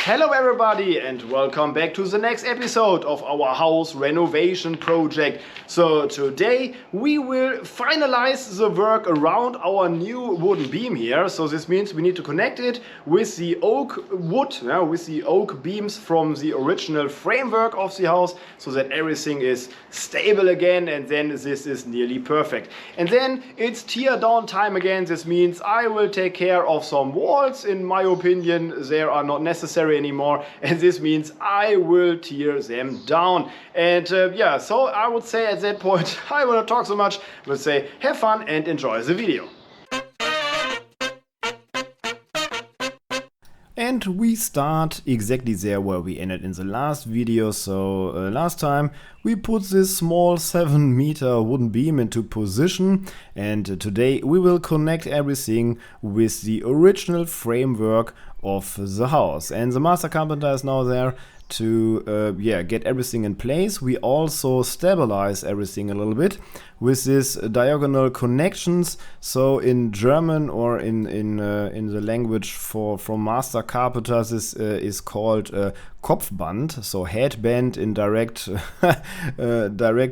Hello everybody and welcome back to the next episode of our house renovation project. So today we will finalize the work around our new wooden beam here. So this means we need to connect it with the oak wood, with the oak beams from the original framework of the house, so that everything is stable again, and then this is nearly perfect. And then it's tear down time again. This means I will take care of some walls. In my opinion, they are not necessary anymore, and this means I will tear them down. And so I would say at that point I will not talk so much, I will say have fun and enjoy the video. And we start exactly there where we ended in the last video. So last time we put this small 7-meter wooden beam into position, and today we will connect everything with the original framework of the house. And the master carpenter is now there to get everything in place. We also stabilize everything a little bit with this diagonal connections. So in German, or in the language from master carpenters, this is called Kopfband, so headband in direct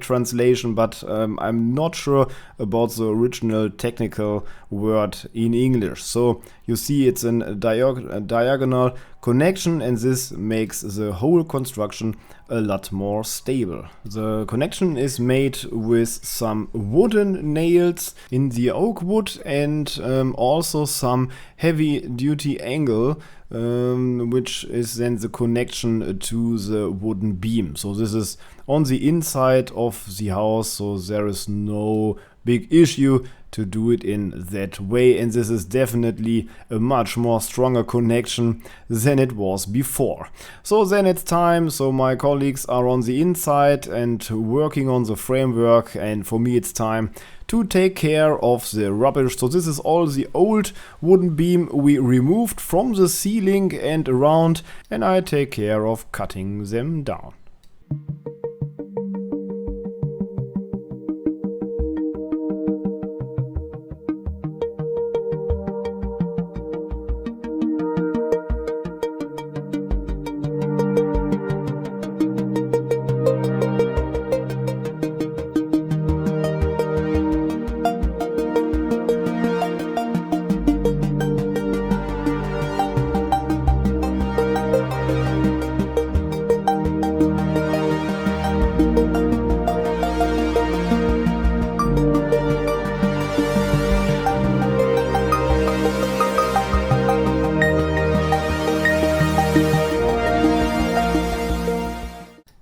translation, but I'm not sure about the original technical word in English. So you see it's a diagonal connection, and this makes the whole construction a lot more stable. The connection is made with some wooden nails in the oak wood, and also some heavy duty angle, which is then the connection to the wooden beam. So this is on the inside of the house, so there is no big issue to do it in that way, and this is definitely a much more stronger connection than it was before. So then it's time, so my colleagues are on the inside and working on the framework, and for me it's time to take care of the rubbish. So this is all the old wooden beam we removed from the ceiling and around, and I take care of cutting them down.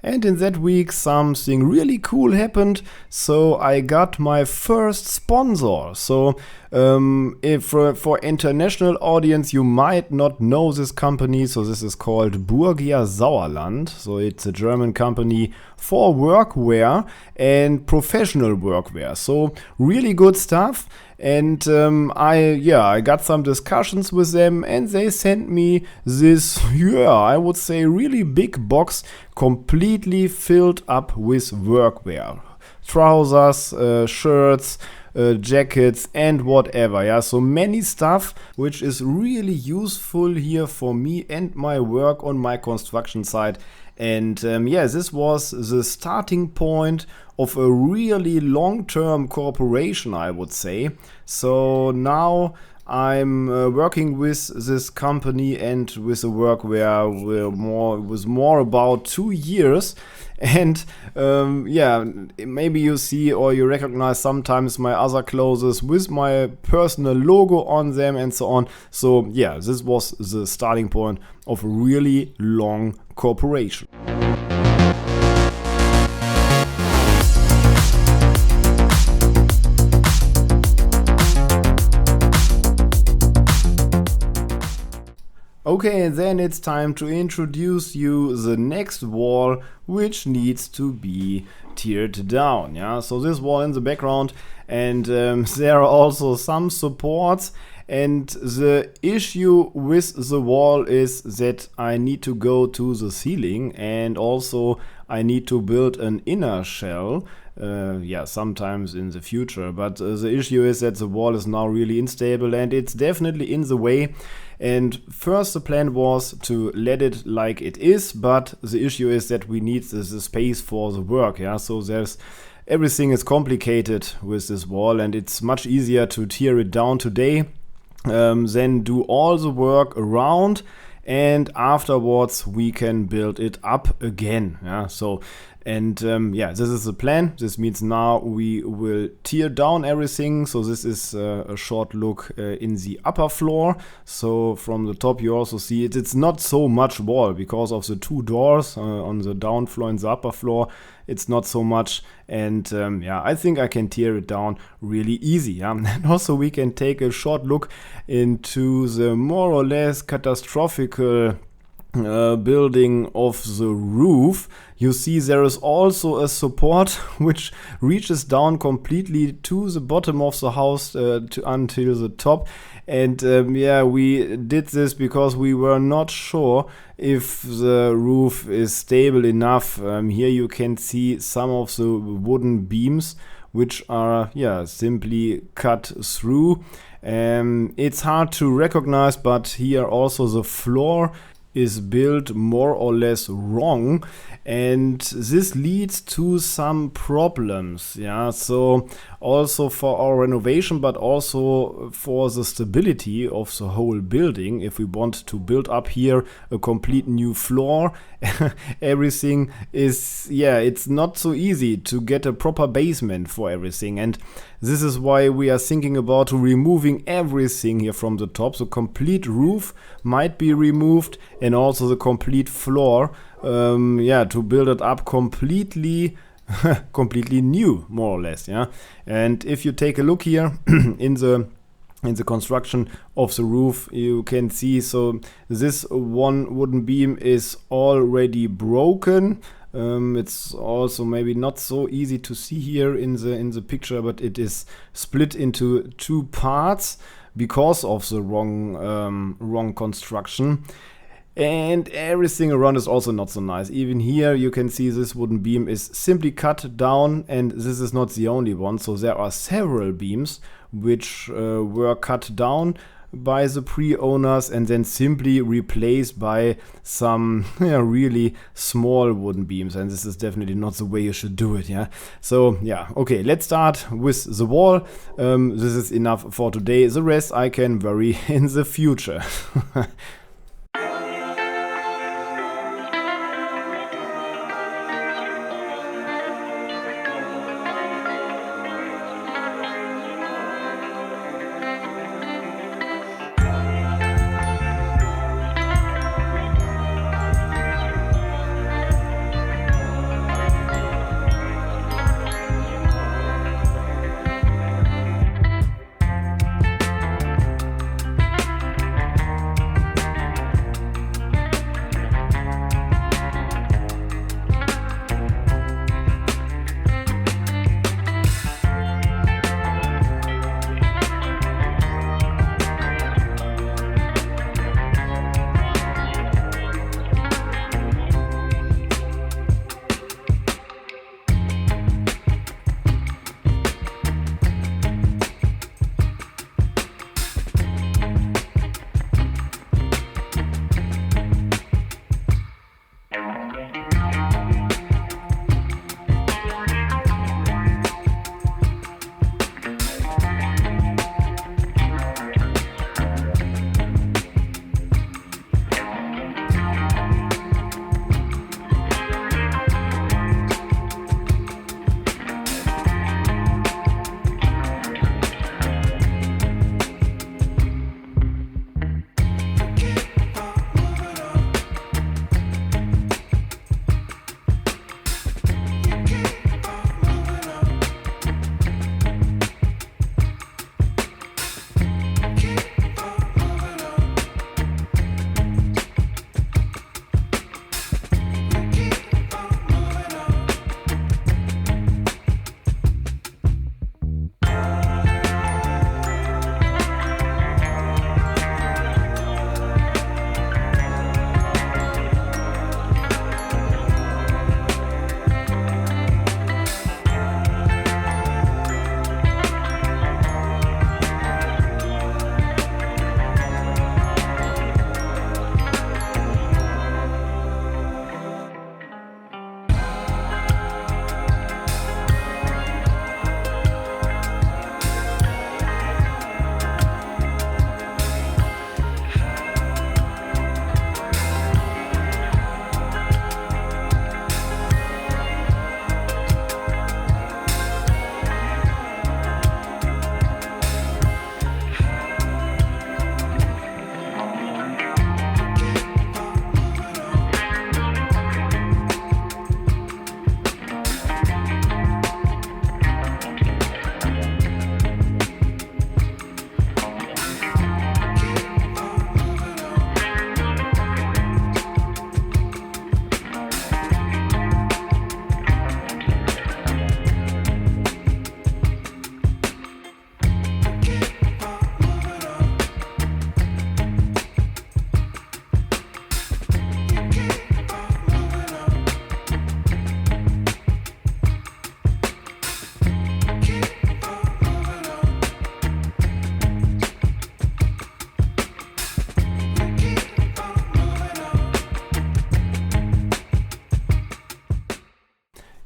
And in that week something really cool happened. So I got my first sponsor. So if for international audience, you might not know this company. So this is called Burgia Sauerland. So it's a German company for workwear and professional workwear. So really good stuff. And I got some discussions with them, and they sent me this, I would say really big box, completely filled up with workwear. Trousers, shirts, jackets and whatever. So many stuff which is really useful here for me and my work on my construction site. And this was the starting point of a really long-term cooperation, I would say. So now I'm working with this company and with the workwear with more about 2 years. And maybe you see or you recognize sometimes my other clothes with my personal logo on them and so on. So this was the starting point of a really long cooperation. Okay, and then it's time to introduce you the next wall, which needs to be teared down. So this wall in the background, and there are also some supports. And the issue with the wall is that I need to go to the ceiling, and also I need to build an inner shell. Sometimes in the future, but the issue is that the wall is now really unstable and it's definitely in the way. And first the plan was to let it like it is, but the issue is that we need the space for the work. Yeah, so everything is complicated with this wall, and it's much easier to tear it down today than do all the work around, and afterwards we can build it up again. Yeah, so and this is the plan. This means now we will tear down everything. So this is a short look in the upper floor. So from the top you also see it's not so much wall because of the two doors on the down floor and the upper floor. It's not so much, and I think I can tear it down really easy. Yeah? And also we can take a short look into the more or less catastrophical building of the roof. You see there is also a support which reaches down completely to the bottom of the house until the top. And we did this because we were not sure if the roof is stable enough. Here you can see some of the wooden beams which are simply cut through. It's hard to recognize, but here also the floor is built more or less wrong, and this leads to some problems. So also for our renovation, but also for the stability of the whole building, if we want to build up here a complete new floor, everything is it's not so easy to get a proper basement for everything. And this is why we are thinking about removing everything here from the top. The complete roof might be removed, and also the complete floor, to build it up completely new, more or less. And if you take a look here in the construction of the roof, you can see, so this one wooden beam is already broken. It's also maybe not so easy to see here in the picture, but it is split into two parts because of the wrong construction. And everything around is also not so nice. Even here you can see this wooden beam is simply cut down, and this is not the only one. So there are several beams which were cut down by the pre-owners and then simply replaced by some really small wooden beams, and this is definitely not the way you should do it. So okay, let's start with the wall. This is enough for today. The rest I can vary in the future.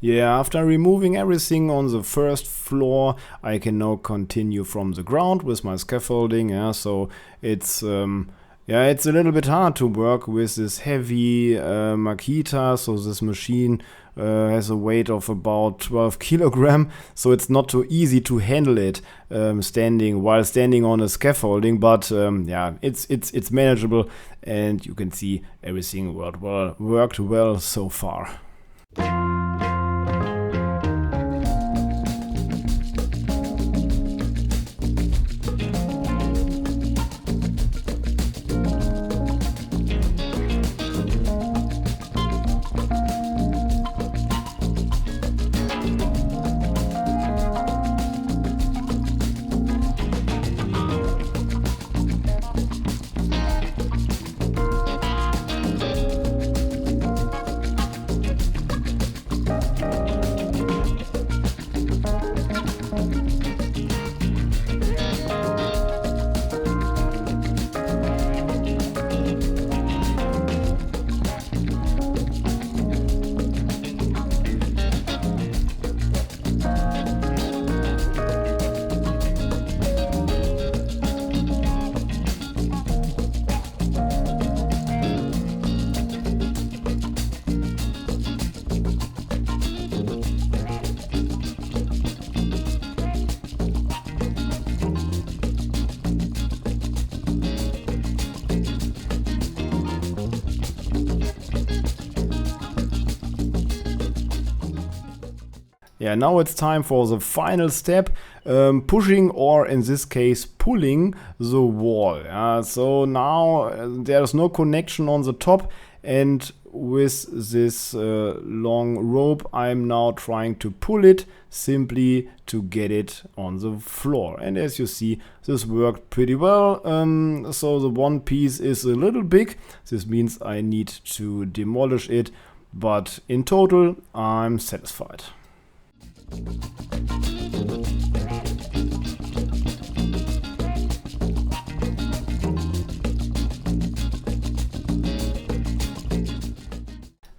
Yeah, after removing everything on the first floor, I can now continue from the ground with my scaffolding. Yeah, so it's it's a little bit hard to work with this heavy Makita. So this machine has a weight of about 12 kilogram. So it's not too easy to handle it standing on a scaffolding. But it's manageable, and you can see everything worked well so far. Yeah, now it's time for the final step, pushing, or in this case pulling, the wall. So now there's no connection on the top, and with this long rope I'm now trying to pull it simply to get it on the floor. And as you see, this worked pretty well. So the one piece is a little big. This means I need to demolish it, but in total I'm satisfied.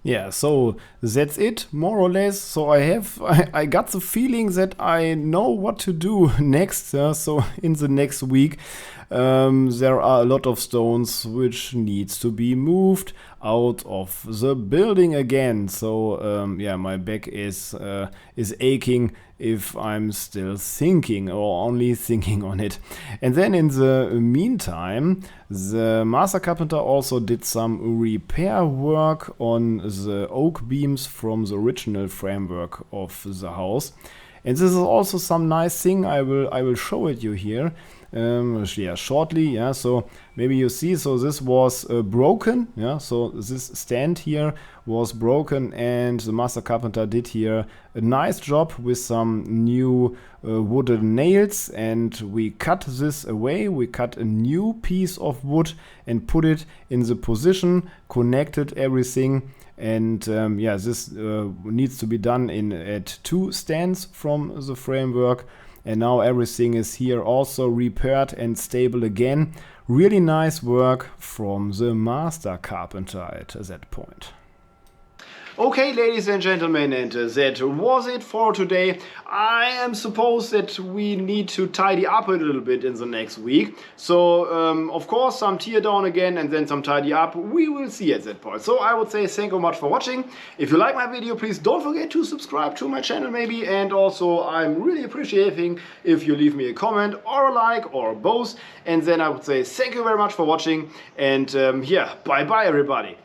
Yeah, so that's it, more or less. So I got the feeling that I know what to do next. So in the next week, there are a lot of stones which needs to be moved out of the building again. So my back is aching if I'm still thinking or only thinking on it. And then in the meantime, the master carpenter also did some repair work on the oak beams from the original framework of the house. And this is also some nice thing. I will show it you here. Shortly. So maybe you see, so this was broken. So this stand here was broken, and the master carpenter did here a nice job with some new wooden nails, and we cut this away. We cut a new piece of wood and put it in the position, connected everything. And this needs to be done at 2 stands from the framework. And now everything is here also repaired and stable again. Really nice work from the master carpenter at that point. Okay, ladies and gentlemen, and that was it for today. I am supposed that we need to tidy up a little bit in the next week. So, of course, some tear down again and then some tidy up. We will see at that point. So I would say thank you much for watching. If you like my video, please don't forget to subscribe to my channel maybe. And also, I'm really appreciating if you leave me a comment or a like or both. And then I would say thank you very much for watching. And bye-bye everybody.